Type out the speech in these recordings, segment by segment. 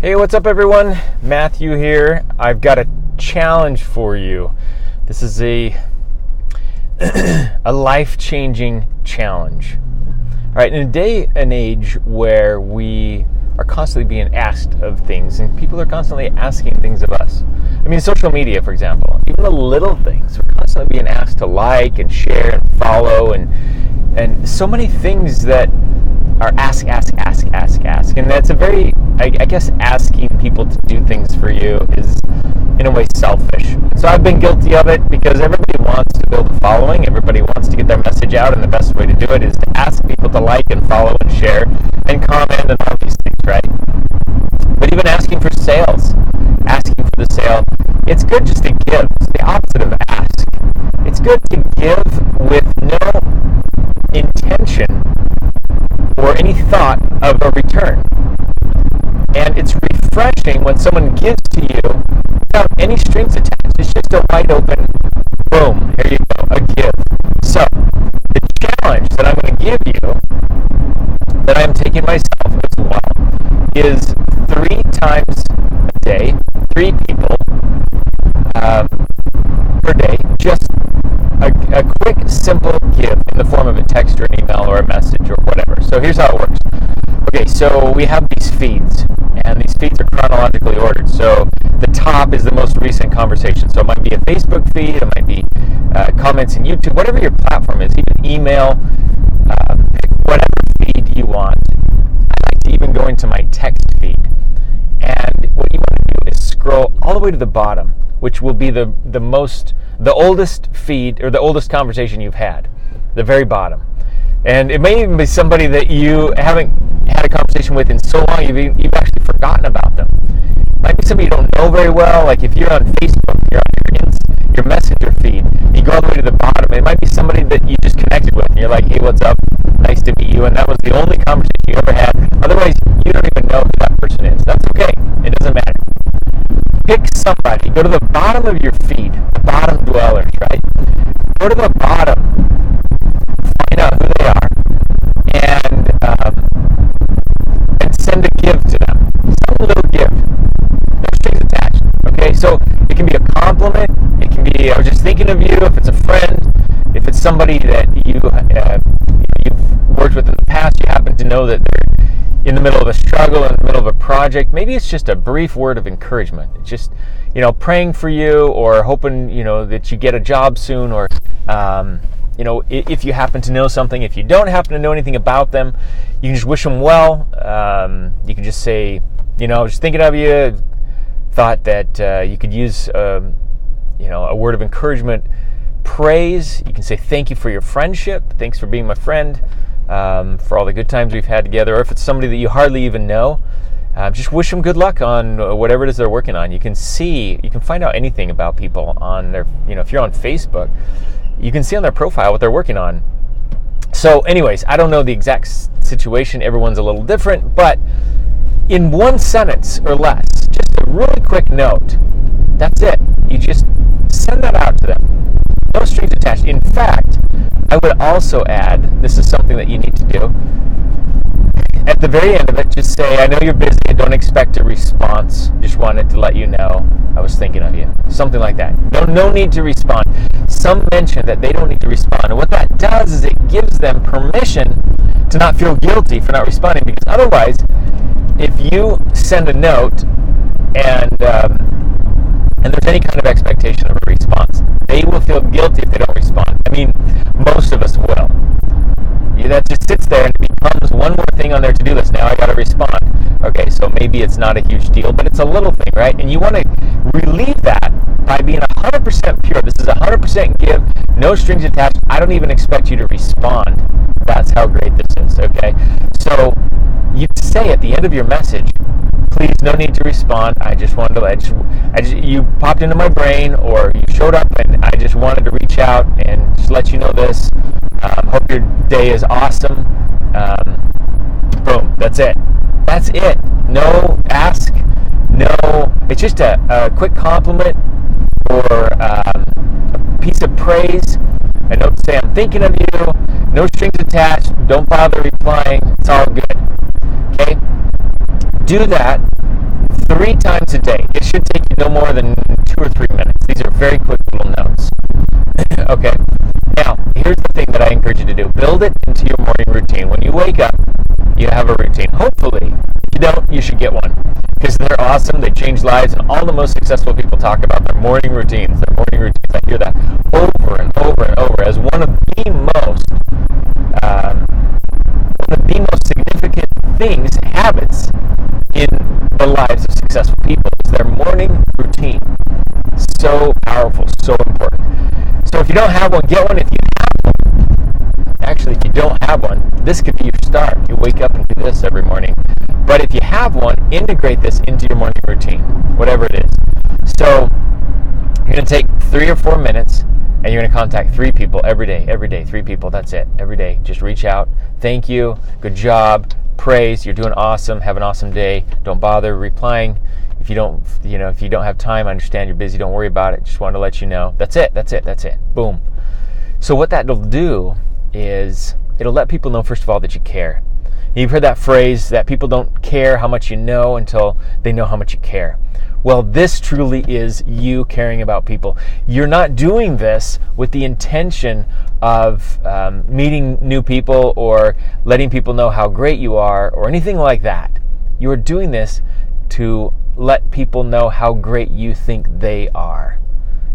Hey, what's up everyone? Matthew here. I've got a challenge for you. This is a life-changing challenge. All right, in a day and age where we are constantly being asked of things and people are constantly asking things of us. I mean, social media, for example, even the little things, we're constantly being asked to like and share and follow and so many things that are ask. And that's a very, I guess, asking people to do things for you is, in a way, selfish. So I've been guilty of it because everybody wants to build a following. Everybody wants to get their message out, and the best way to do it is to ask people to like and follow and share and comment and all these things, right? But even asking for sales, asking for the sale, it's good just to give. It's the opposite of ask. It's good to give with no intention or any thought of a return. And it's refreshing when someone gives to you without any strings attached. It's just a wide open, boom, here you go, a give. So, the challenge that I'm going to give you, that I'm taking myself as well, is 3 times a day, 3 people per day, just a quick, simple give in the form of a text or an email or a message or whatever. So here's how it works. Okay, so we have these feeds, and these feeds are chronologically ordered. So the top is the most recent conversation. So it might be a Facebook feed, it might be comments in YouTube, whatever your platform is, even email, pick whatever feed you want. I like to even go into my text feed. And what you want to do is scroll all the way to the bottom, which will be the oldest feed or the oldest conversation you've had, the very bottom. And it may even be somebody that you haven't had a conversation with in so long you've actually forgotten about them. It might be somebody you don't know very well. Like if you're on Facebook, you're on your messenger feed, you go all the way to the bottom, it might be somebody that you just connected with and you're like, hey, what's up? Nice to meet you. And that was the only conversation you ever had. Otherwise, you don't even know who that person is. That's okay. It doesn't matter. Pick somebody. Go to the bottom of your feed, the bottom dwellers, right? Go to the bottom, find out who they are, and send a give to them. Some little gift. No strings attached. Okay, so it can be a compliment. It can be, I was just thinking of you. If it's a friend, if it's somebody that you've worked with in the past, you happen to know that they're in the middle of a struggle, in the middle of a project. Maybe it's just a brief word of encouragement. It's just, praying for you or hoping, that you get a job soon, or, if you happen to know something. If you don't happen to know anything about them, you can just wish them well. You can just say, I was just thinking of you, thought that you could use, a word of encouragement, praise. You can say thank you for your friendship. Thanks for being my friend. For all the good times we've had together. Or if it's somebody that you hardly even know, just wish them good luck on whatever it is they're working on. You can find out anything about people on their, if you're on Facebook, you can see on their profile what they're working on. So anyways, I don't know the exact situation. Everyone's a little different, but in 1 sentence or less, just a really quick note, that's it. You just send that out to them. No strings attached. In fact, I would also add, this is something that you need to do, at the very end of it, just say, I know you're busy, I don't expect a response, just wanted to let you know I was thinking of you. Something like that. No need to respond. Some mention that they don't need to respond. And what that does is it gives them permission to not feel guilty for not responding, because otherwise, if you send a note and there's any kind of expectation of a response, they will feel guilty if they don't respond. I mean, most of us will. That just sits there and it becomes one more thing on their to-do list. Now I got to respond. Okay, so maybe it's not a huge deal, but it's a little thing, right? And you want to relieve that by being 100% pure. This is 100% give, no strings attached. I don't even expect you to respond. That's how great this is, okay? So you say at the end of your message, please, no need to respond. I just wanted to you popped into my brain, or you showed up, and I just wanted to reach out and just let you know this. Hope your day is awesome. Boom. That's it. That's it. No ask. No. It's just a quick compliment or a piece of praise. A note to say I'm thinking of you. No strings attached. Don't bother replying. It's all good. Okay? Do that 3 times a day. It should take you no more than 2 or 3 minutes. These are very quick little notes. Okay. Now, here's the thing that I encourage you to do. Build it into your morning routine. When you wake up, you have a routine. Hopefully, if you don't, you should get one. Because they're awesome, they change lives, and all the most successful people talk about their morning routines. I hear that over and over and over as one of the most significant things, habits in the lives of successful people is their morning routine. So powerful, so important. So if you don't have one, get one. If you don't have one, this could be your start. You wake up and do this every morning. But if you have one, integrate this into your morning routine, whatever it is. So you're going to take 3 or 4 minutes and you're going to contact 3 people every day, 3 people, that's it, every day. Just reach out, thank you, good job, praise, you're doing awesome, have an awesome day. Don't bother replying. If you don't have time, I understand you're busy, don't worry about it. Just wanted to let you know. That's it. Boom. So what that'll do is it'll let people know, first of all, that you care. You've heard that phrase that people don't care how much you know until they know how much you care. Well, this truly is you caring about people. You're not doing this with the intention of meeting new people or letting people know how great you are or anything like that. You're doing this to let people know how great you think they are.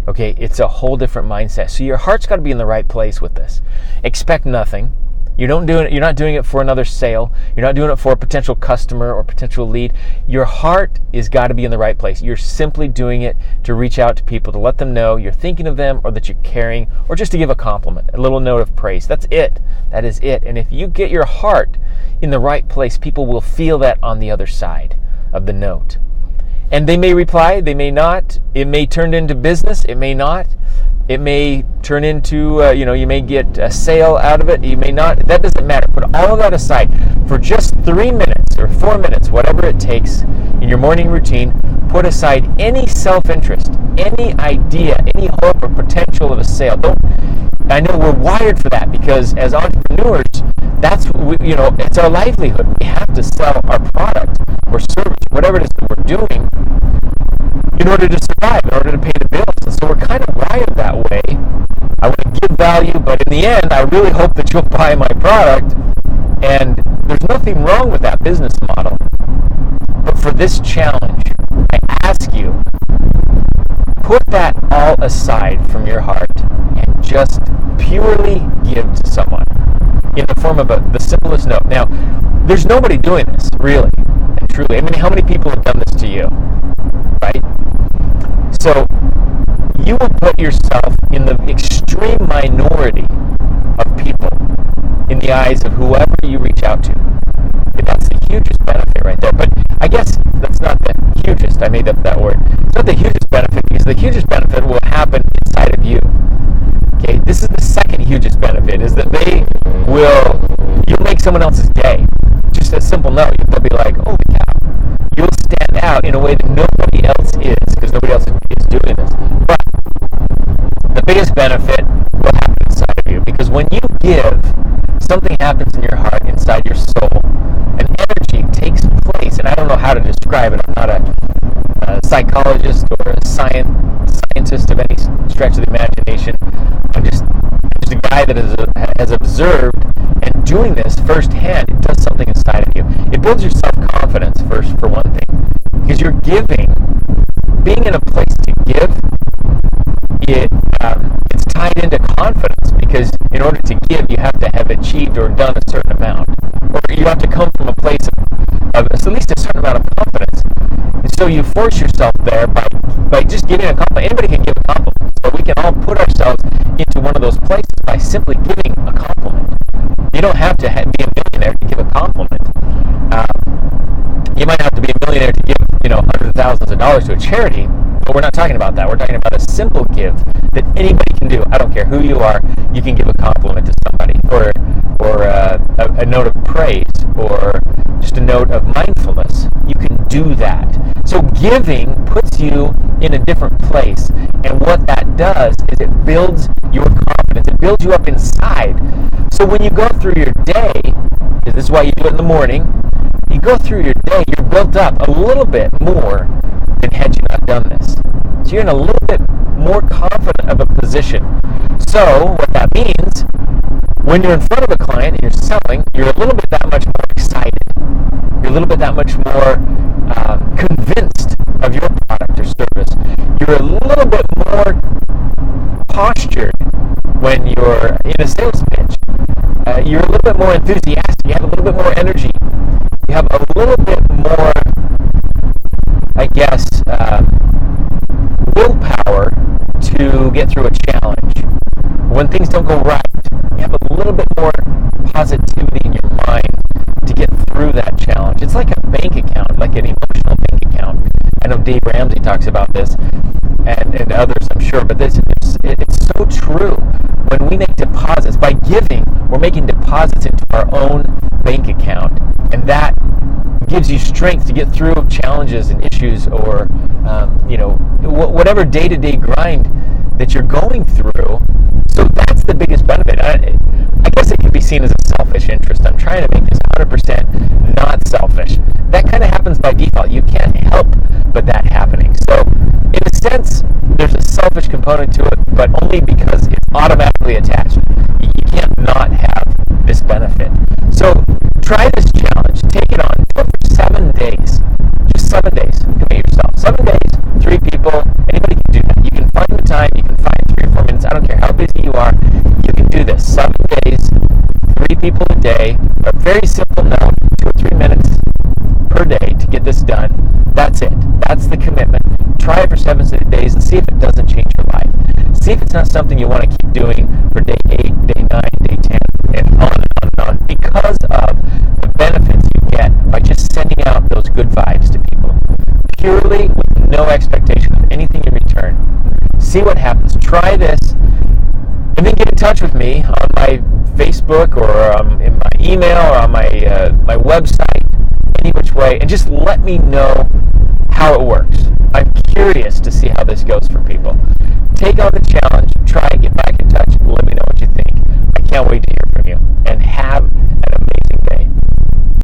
Okay, it's a whole different mindset. So your heart's got to be in the right place with this. Expect nothing. You're not doing it for another sale. You're not doing it for a potential customer or potential lead. Your heart is got to be in the right place. You're simply doing it to reach out to people, to let them know you're thinking of them or that you're caring, or just to give a compliment, a little note of praise. That's it. That is it. And if you get your heart in the right place, people will feel that on the other side of the note. And they may reply, they may not. It may turn into business, it may not. It may turn into, you may get a sale out of it, you may not. That doesn't matter. Put all of that aside. For just 3 minutes or 4 minutes, whatever it takes in your morning routine, put aside any self-interest, any idea, any hope or potential of a sale. I know we're wired for that because as entrepreneurs, that's it's our livelihood. We have to sell our product or service, whatever it is that we're doing, in order to survive, in order to pay the bills. And so we're kind of wired that way. I want to give value, but in the end, I really hope that you'll buy my product. And there's nothing wrong with that business model. But for this challenge, I ask you, put that all aside from your heart and just purely give to someone in the form of the simplest note. Now, there's nobody doing this, really and truly. I mean, how many people have done this to you, right? So you will put yourself in the extreme minority of people in the eyes of whoever you reach out to. That's the hugest benefit right there. But I guess that's not the hugest. I made up that word. It's not the hugest benefit because the hugest benefit will happen inside of you. Okay, this is the second hugest benefit, is that you'll make someone else's day. Just a simple note. They'll be like, oh yeah, you'll stand out in a way that nobody else is, because nobody else is doing this. But the biggest benefit will happen inside of you, because when you give, something happens in your heart, inside your soul. An energy takes place, and I don't know how to describe it. I'm not a psychologist or a scientist of any stretch of the imagination. I'm just a guy that has observed, and doing this firsthand, it does something inside of you. It builds your self-confidence first, for one thing, because you're giving. Being in a place to give, it's tied into confidence, because in order to give, you have to have achieved or done a certain amount, or you have to come from a place of at least a certain amount of confidence. And so you force yourself there by just giving a compliment. Anybody can give a compliment, so we can all put ourselves into one of those places by simply giving a compliment. You don't have to be a millionaire to give a compliment. You might have to be a millionaire to give, hundreds of thousands of dollars to a charity, but we're not talking about that. We're talking about a simple give that anybody can do. I don't care who you are. You can give a compliment to somebody, or a note of praise, or just a note of mindfulness. You can do that. So giving puts you in a different place, and what that does is it builds your confidence. It builds you up inside. So when you go through your day, this is why you do it in the morning, you go through your day, you're built up a little bit more than had you not done this. So you're in a little bit more confident of a position. So what that means, when you're in front of a client and you're selling, you're a little bit that much more excited. You're a little bit that much more convinced of your product or service. You're a little bit more postured when you're in a sales pitch. You're a little bit more enthusiastic. You have a little bit more energy. You have a little bit more, I guess, willpower to get through a challenge. When things don't go right, you have a little bit more positivity in your mind to get through that challenge. It's like a bank account, like an emotional bank account. I know Dave Ramsey talks about this, and others, I'm sure, but it's so true. When we make deposits, by giving, we're making deposits into our own bank account, and that gives you strength to get through challenges and issues, or whatever day-to-day grind that you're going through. So that's the biggest benefit. I guess it could be seen as a selfish interest. I'm trying to make this 100% not selfish. That kind of happens by default. You can't help but that happening. So in a sense, there's a selfish component to it, but only because it's automatically attached. You can't not have this benefit. So try this challenge. Take it on. Do it for 7 days. Just 7 days. Commit yourself. 7 days, 3 people. Anybody can do that. You can find the time. You can find 3 or 4 minutes. I don't care how busy you are. You can do this. 7 days, 3 people a day. A very simple note. 2 or 3 minutes per day to get this done. That's it. That's the commitment. Try it for 7 days and see if it doesn't change your life. See if it's not something you want to keep doing for day 8, day 9, day 10, and on and on and on, because of the benefits you get by just sending out those good vibes to people, purely with no expectation of anything in return. See what happens. Try this, and then get in touch with me on my Facebook, or in my email, or on my website, any which way, and just let me know how it works. I'm curious to see how this goes for people. Take on the challenge.